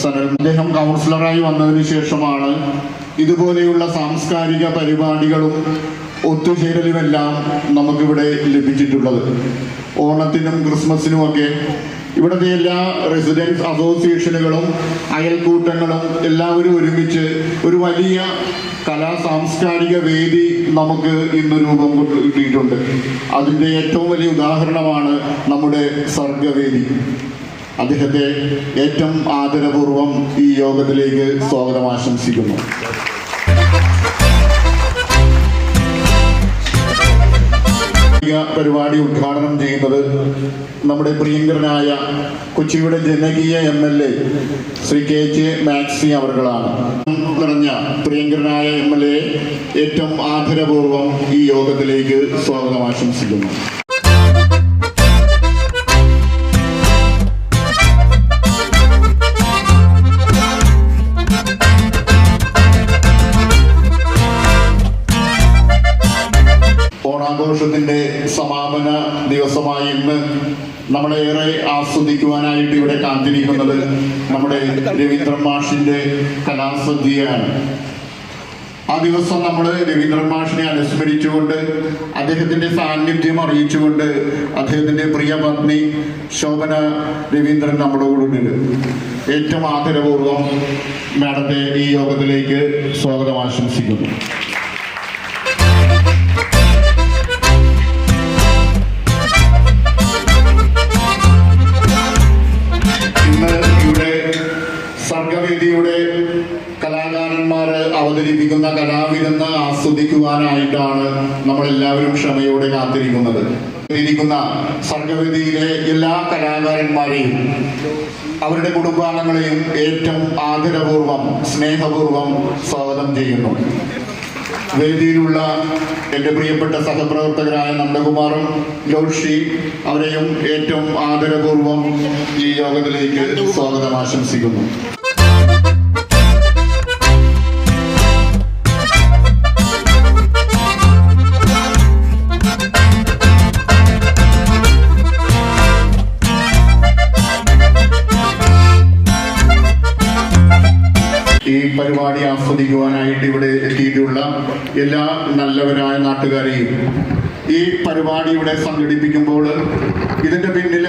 അദ്ദേഹം കൗൺസിലറായി വന്നതിന് ശേഷമാണ് ഇതുപോലെയുള്ള സാംസ്കാരിക പരിപാടികളും ഒത്തുചേരലുമെല്ലാം നമുക്കിവിടെ ലഭിച്ചിട്ടുള്ളത്. ഓണത്തിനും ക്രിസ്മസിനുമൊക്കെ ഇവിടുത്തെ എല്ലാ റെസിഡൻസ് അസോസിയേഷനുകളും അയൽക്കൂട്ടങ്ങളും എല്ലാവരും ഒരുമിച്ച് ഒരു വലിയ സാംസ്കാരിക വേദി നമുക്ക് ഇന്ന് രൂപം കിട്ടിയിട്ടുണ്ട്. അതിൻ്റെ ഏറ്റവും വലിയ ഉദാഹരണമാണ് നമ്മുടെ സർഗവേദി. അദ്ദേഹത്തെ ഏറ്റവും ആദരപൂർവം ഈ യോഗത്തിലേക്ക് സ്വാഗതം ആശംസിക്കുന്നു. പരിപാടി ഉദ്ഘാടനം ചെയ്യുന്നത് നമ്മുടെ പ്രിയങ്കരനായ കൊച്ചിയുടെ ജനകീയ MLA ശ്രീ KJ മാക്സി അവർകളാണ്. നിറഞ്ഞ പ്രിയങ്കരനായ MLA ഏറ്റവും ആദരപൂർവം ഈ യോഗത്തിലേക്ക് സ്വാഗതം ആശംസിക്കുന്നു. ഓണാഘോഷത്തിന്റെ സമാപന ദിവസമായി ഇന്ന് നമ്മളേറെ ആസ്വദിക്കുവാനായിട്ട് ഇവിടെ കാത്തിരിക്കുന്നത് നമ്മുടെ രവീന്ദ്രൻ മാഷിന്റെ കലാസദ്യയാണ്. ആ ദിവസം നമ്മൾ രവീന്ദ്രൻ മാഷിനെ അനുസ്മരിച്ചുകൊണ്ട് അദ്ദേഹത്തിന്റെ സാന്നിധ്യം അറിയിച്ചുകൊണ്ട് അദ്ദേഹത്തിന്റെ പ്രിയ പത്നി ശോഭന രവീന്ദ്രൻ നമ്മുടെ കൂടെ ഏറ്റവും ആദരപൂർവം മാഡത്തെ ഈ യോഗത്തിലേക്ക് സ്വാഗതം ആശംസിക്കുന്നു. സർഗവേദിയുടെ കലാകാരന്മാർ അവതരിപ്പിക്കുന്ന കലാവിരുന്ന് ആസ്വദിക്കുവാനായിട്ടാണ് നമ്മളെല്ലാവരും ക്ഷമയോടെ കാത്തിരിക്കുന്നത്. ഇരിക്കുന്ന സർഗവേദിയിലെ എല്ലാ കലാകാരന്മാരെയും അവരുടെ കുടുംബാംഗങ്ങളെയും ഏറ്റവും ആദരപൂർവം സ്നേഹപൂർവം സ്വാഗതം ചെയ്യുന്നു. വേദിയിലുള്ള എൻ്റെ പ്രിയപ്പെട്ട സഹപ്രവർത്തകരായ നന്ദകുമാറും ജോഷി അവരെയും ഏറ്റവും ആദരപൂർവം ഈ യോഗത്തിലേക്ക് സ്വാഗതം ആശംസിക്കുന്നു. ഈ പരിപാടി ആസ്വദിക്കുവാനായിട്ട് ഇവിടെ എത്തിയിട്ടുള്ള എല്ലാ നല്ലവരായ നാട്ടുകാരെയും ഈ പരിപാടി ഇവിടെ സംഘടിപ്പിക്കുമ്പോൾ ഇതിൻ്റെ പിന്നിൽ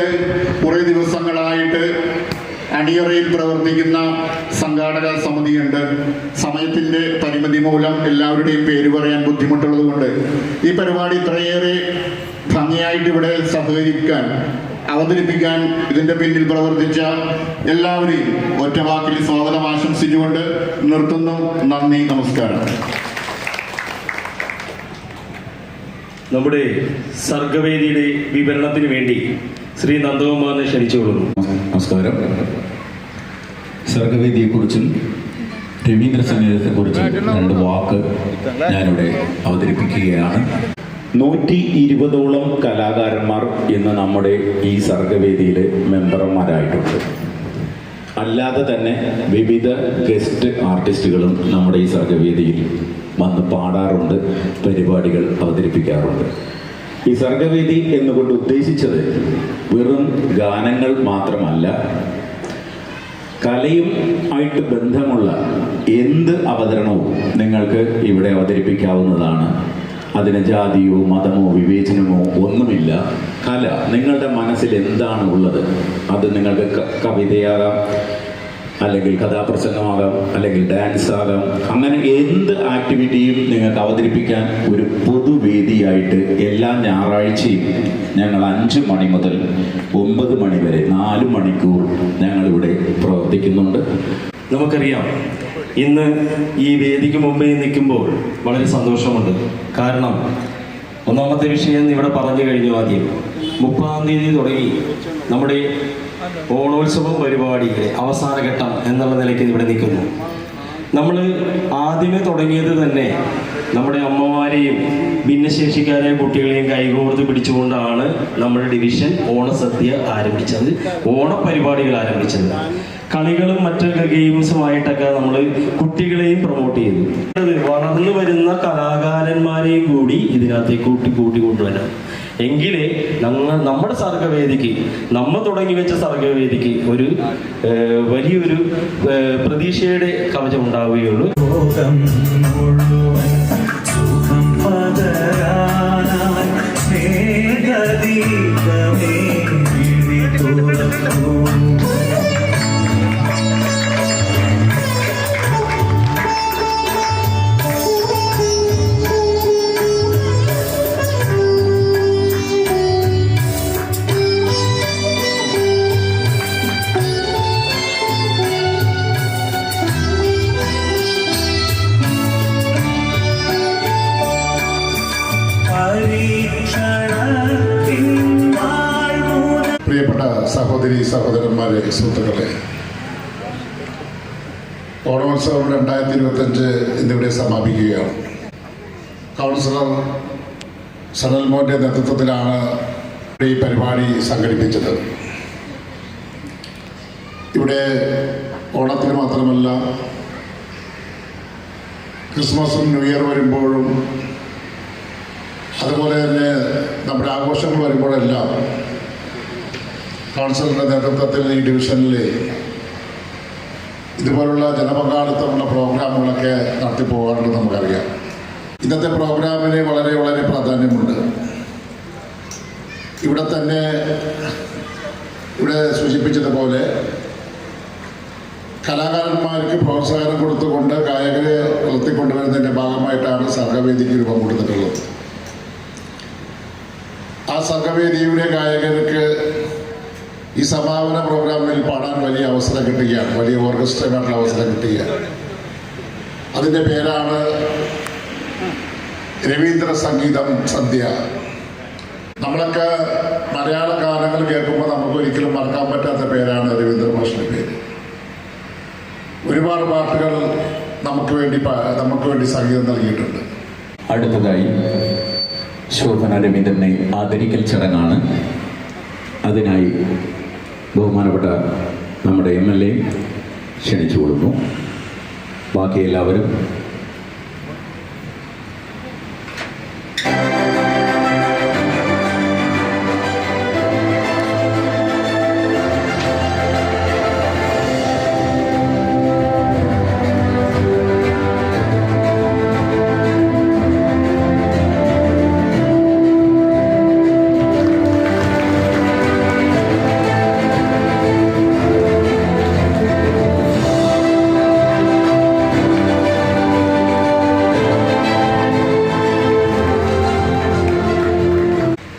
കുറേ ദിവസങ്ങളായിട്ട് അണിയറയിൽ പ്രവർത്തിക്കുന്ന സംഘാടക സമിതിയുണ്ട്. സമയത്തിൻ്റെ പരിമിതി മൂലം എല്ലാവരുടെയും പേര് പറയാൻ ബുദ്ധിമുട്ടുള്ളത് കൊണ്ട് ഈ പരിപാടി ഇത്രയേറെ ഭംഗിയായിട്ട് ഇവിടെ സഹകരിക്കാൻ അവതരിപ്പിക്കാൻ ഇതിന്റെ പിന്നിൽ പ്രവർത്തിച്ച എല്ലാവരെയും ഒറ്റവാക്കിൽ സ്വാഗതം ആശംസിച്ചുകൊണ്ട് നിർത്തുന്നു. നന്ദി, നമസ്കാരം. നമ്മുടെ സർഗവേദിയുടെ വിവരണത്തിന് വേണ്ടി ശ്രീ നന്ദകുമാറിനെ ക്ഷണിച്ചുകൊള്ളുന്നു. നമസ്കാരം. സർഗവേദിയെക്കുറിച്ചും രവീന്ദ്ര സംഗീതത്തെക്കുറിച്ചും 2 വാക്ക് ഞാനിവിടെ അവതരിപ്പിക്കുകയാണ്. 120ഓളം കലാകാരന്മാർ ഇന്ന് നമ്മുടെ ഈ സർഗവേദിയിൽ മെമ്പർമാരായിട്ടുണ്ട്. അല്ലാതെ തന്നെ വിവിധ ഗസ്റ്റ് ആർട്ടിസ്റ്റുകളും നമ്മുടെ ഈ സർഗവേദിയിൽ വന്ന് പാടാറുണ്ട്, പരിപാടികൾ അവതരിപ്പിക്കാറുണ്ട്. ഈ സർഗവേദി എന്നുകൊണ്ട് ഉദ്ദേശിച്ചത് വെറും ഗാനങ്ങൾ മാത്രമല്ല, കലയും ആയിട്ട് ബന്ധമുള്ള എന്ത് അവതരണവും നിങ്ങൾക്ക് ഇവിടെ അവതരിപ്പിക്കാവുന്നതാണ്. അതിന് ജാതിയോ മതമോ വിവേചനമോ ഒന്നുമില്ല. കല, നിങ്ങളുടെ മനസ്സിൽ എന്താണ് ഉള്ളത്, അത് നിങ്ങൾക്ക് കവിതയാകാം, അല്ലെങ്കിൽ കഥാപ്രസംഗമാകാം, അല്ലെങ്കിൽ ഡാൻസ് ആകാം. അങ്ങനെ എന്ത് ആക്ടിവിറ്റിയും നിങ്ങൾക്ക് അവതരിപ്പിക്കാൻ ഒരു പൊതുവേദിയായിട്ട് എല്ലാ ഞായറാഴ്ചയും ഞങ്ങൾ 5 മണി മുതൽ 9 മണി വരെ 4 മണിക്കൂർ ഞങ്ങളിവിടെ പ്രവർത്തിക്കുന്നുണ്ട്. നമുക്കറിയാം, ഇന്ന് ഈ വേദിക്ക് മുമ്പേ നിൽക്കുമ്പോൾ വളരെ സന്തോഷമുണ്ട്. കാരണം ഒന്നാമത്തെ വിഷയം ഇവിടെ പറഞ്ഞു കഴിഞ്ഞു. ആദ്യം 30-ാം തീയതി തുടങ്ങി നമ്മുടെ ഓണോത്സവം പരിപാടിയിലെ അവസാന ഘട്ടം എന്നുള്ള നിലയ്ക്ക് ഇവിടെ നിൽക്കുന്നു. നമ്മൾ ആദ്യമേ തുടങ്ങിയത് തന്നെ നമ്മുടെ അമ്മമാരെയും ഭിന്നശേഷിക്കാരായ കുട്ടികളെയും കൈകോർത്ത് പിടിച്ചുകൊണ്ടാണ് നമ്മുടെ ഡിവിഷൻ ഓണസദ്യ ആരംഭിച്ചത്, ഓണപരിപാടികൾ ആരംഭിച്ചത്. കളികളും മറ്റു ഗെയിംസുമായിട്ടൊക്കെ നമ്മൾ കുട്ടികളെയും പ്രൊമോട്ട് ചെയ്തു. വളർന്നു വരുന്ന കലാകാരന്മാരെയും കൂടി ഇതിനകത്തേക്ക് കൂട്ടി കൊണ്ടുവരാം. എങ്കിലേ നമ്മുടെ സർഗവേദിക്ക് നമ്മൾ തുടങ്ങി വെച്ച സർഗവേദിക്ക് ഒരു വലിയൊരു പ്രതീക്ഷയുടെ കവചം ഉണ്ടാവുകയുള്ളൂ. പ്രിയപ്പെട്ട സഹോദരി സഹോദരന്മാരെ, സുഹൃത്തുക്കളെ, ഓണോത്സവം 2025 ഇന്നിവിടെ സമാപിക്കുകയാണ്. കൗൺസിലർ സനൽ മോൻ്റെ നേതൃത്വത്തിലാണ് ഈ പരിപാടി സംഘടിപ്പിച്ചത്. ഇവിടെ ഓണത്തിന് മാത്രമല്ല, ക്രിസ്മസും ന്യൂ ഇയർ വരുമ്പോഴും അതുപോലെ തന്നെ നമ്മുടെ ആഘോഷങ്ങൾ വരുമ്പോഴെല്ലാം കൗൺസിലറിൻ്റെ നേതൃത്വത്തിൽ ഈ ഡിവിഷനിൽ ഇതുപോലുള്ള ജനപങ്കാളിത്തമുള്ള പ്രോഗ്രാമുകളൊക്കെ നടത്തിപ്പോകാറുണ്ട്. നമുക്കറിയാം, ഇന്നത്തെ പ്രോഗ്രാമിന് വളരെ വളരെ പ്രാധാന്യമുണ്ട്. ഇവിടെ സൂചിപ്പിച്ചതുപോലെ കലാകാരന്മാർക്ക് പ്രോത്സാഹനം കൊടുത്തുകൊണ്ട് ഗായകരെ വളർത്തിക്കൊണ്ടുവരുന്നതിൻ്റെ ഭാഗമായിട്ടാണ് സർഗവേദിക്ക് രൂപം കൊടുത്തിട്ടുള്ളത്. ആ സംഘവേദിയുടെ ഗായകർക്ക് ഈ സമാപന പ്രോഗ്രാമിൽ പാടാൻ വലിയ അവസരം കിട്ടുകയാണ്, വലിയ ഓർക്കസ്ട്രയുമായിട്ടുള്ള അവസരം കിട്ടുകയാണ്. അതിൻ്റെ പേരാണ് രവീന്ദ്ര സംഗീതം സന്ധ്യ. നമ്മളൊക്കെ മലയാള ഗാനങ്ങൾ കേൾക്കുമ്പോൾ നമുക്ക് ഒരിക്കലും മറക്കാൻ പറ്റാത്ത പേരാണ് രവീന്ദ്ര മാഷിൻ്റെ പേര്. ഒരുപാട് പാട്ടുകൾ നമുക്ക് വേണ്ടി സംഗീതം നൽകിയിട്ടുണ്ട്. അടുത്തതായി ശോഭന രവീന്ദ്രനെ ആദരിക്കൽ ചടങ്ങാണ്. അതിനായി ബഹുമാനപ്പെട്ട നമ്മുടെ MLA ക്ഷണിച്ചു കൊടുക്കുന്നു. ബാക്കി എല്ലാവരും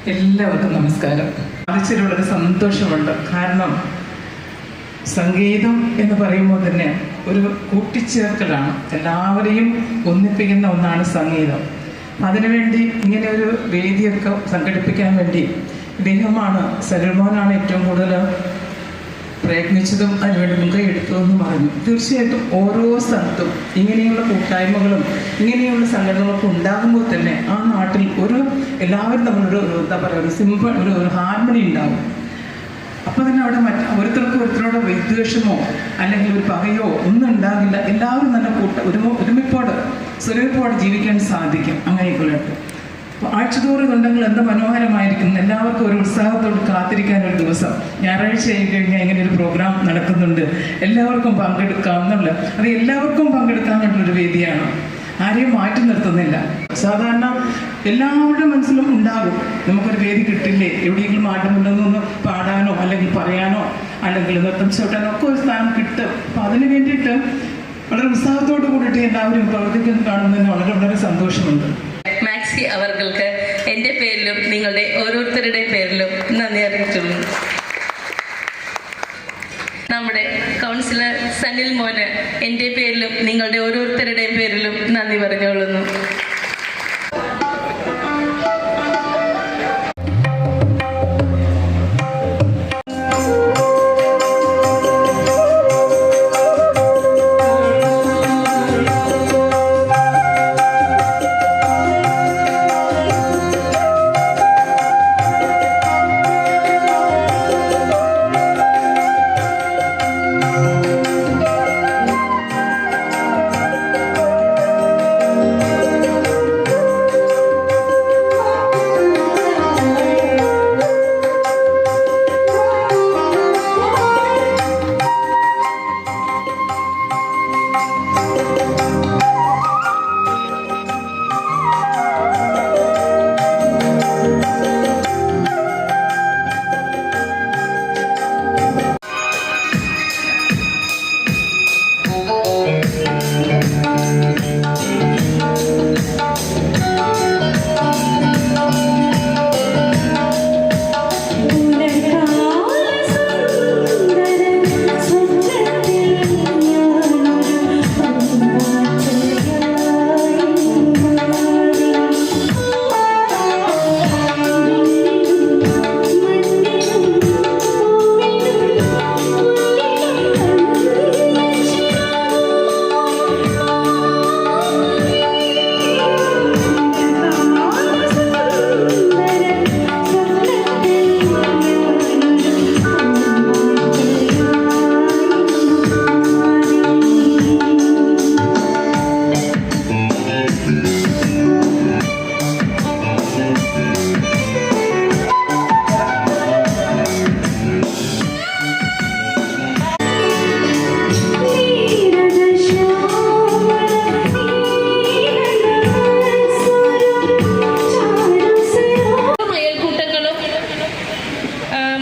എല്ലാവർക്കും നമസ്കാരം. വളരെ സന്തോഷമുണ്ട്. കാരണം സംഗീതം എന്ന് പറയുമ്പോൾ തന്നെ ഒരു കൂട്ടിച്ചേർക്കലാണ്, എല്ലാവരെയും ഒന്നിപ്പിക്കുന്ന ഒന്നാണ് സംഗീതം. അതിനുവേണ്ടി ഇങ്ങനെ ഒരു വേദിയൊക്കെ സംഘടിപ്പിക്കാൻ വേണ്ടി ഇദ്ദേഹമാണ്, സലിൽമോനാണ് ഏറ്റവും കൂടുതൽ പ്രയത്നിച്ചതും അതിനുവേണ്ടി മുൻകൈ എടുത്തതെന്ന് പറഞ്ഞു. തീർച്ചയായിട്ടും ഓരോ സ്ഥലത്തും ഇങ്ങനെയുള്ള കൂട്ടായ്മകളും ഇങ്ങനെയുള്ള സംഘടനകളൊക്കെ ഉണ്ടാകുമ്പോൾ തന്നെ ആ നാട്ടിൽ എല്ലാവരും തമ്മിലൊരു എന്താ പറയുക, ഒരു സിമ്പിൾ ഒരു ഹാർമണി ഉണ്ടാകും. അപ്പോൾ തന്നെ അവിടെ ഒരുത്തരോട് വിദ്വേഷമോ അല്ലെങ്കിൽ ഒരു പകയോ ഒന്നും ഉണ്ടാകില്ല. എല്ലാവരും തന്നെ ഒരുമിപ്പോടെ ജീവിക്കാൻ സാധിക്കും. അങ്ങനെയൊക്കെയുള്ള അപ്പോൾ ആഴ്ചതോറും ഉണ്ടെങ്കിൽ എന്ത് മനോഹരമായിരിക്കും. എല്ലാവർക്കും ഒരു ഉത്സാഹത്തോട് കാത്തിരിക്കാനൊരു ദിവസം ഞായറാഴ്ച ആയി കഴിഞ്ഞാൽ ഇങ്ങനെ ഒരു പ്രോഗ്രാം നടക്കുന്നുണ്ട്, എല്ലാവർക്കും പങ്കെടുക്കാം എന്നുള്ള, അത് എല്ലാവർക്കും പങ്കെടുക്കാനുള്ളൊരു വേദിയാണ്. ആരെയും മാറ്റി നിർത്തുന്നില്ല. സാധാരണ എല്ലാവരുടെ മനസ്സിലും ഉണ്ടാകും, നമുക്കൊരു വേദി കിട്ടില്ലേ, എവിടെയെങ്കിലും ആട്ടമുണ്ടെന്നൊന്ന് പാടാനോ അല്ലെങ്കിൽ പറയാനോ അല്ലെങ്കിൽ നൃത്തം ചവിട്ടാനോ ഒക്കെ ഒരു സ്ഥാനം കിട്ടും. അപ്പം അതിന് വേണ്ടിയിട്ട് വളരെ ഉത്സാഹത്തോട് കൂടിയിട്ട് എല്ലാവരും പ്രവർത്തിക്കുന്നത് കാണുന്നതിന് വളരെ വളരെ സന്തോഷമുണ്ട്. മാക്സി അവർക്ക് എൻ്റെ പേരിലും നിങ്ങളുടെ ഓരോരുത്തരുടെ പേരിലും നന്ദി അറിയിക്കുന്നു. നമ്മുടെ കൗൺസിലർ സനിൽ മോന് എൻ്റെ പേരിലും നിങ്ങളുടെ ഓരോരുത്തരുടെയും പേരിലും നന്ദി പറഞ്ഞുകൊള്ളുന്നു.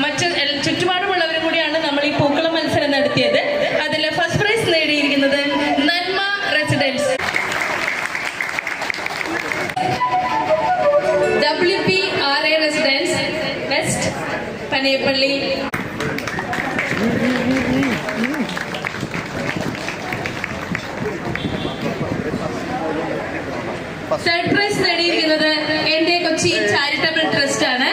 മറ്റ് ചുറ്റുപാടുമുള്ളവരും കൂടിയാണ് നമ്മൾ ഈ പൂക്കളം മത്സരം നടത്തിയത്. അതിൽ ഫസ്റ്റ് പ്രൈസ് നേടിയിരിക്കുന്നത് Nanma residence. WPRA residence west Paneppally. Third prize നേടിയിരിക്കുന്നത് എൻ്റെ കൊച്ചി ചാരിറ്റബിൾ ട്രസ്റ്റ് ആണ്.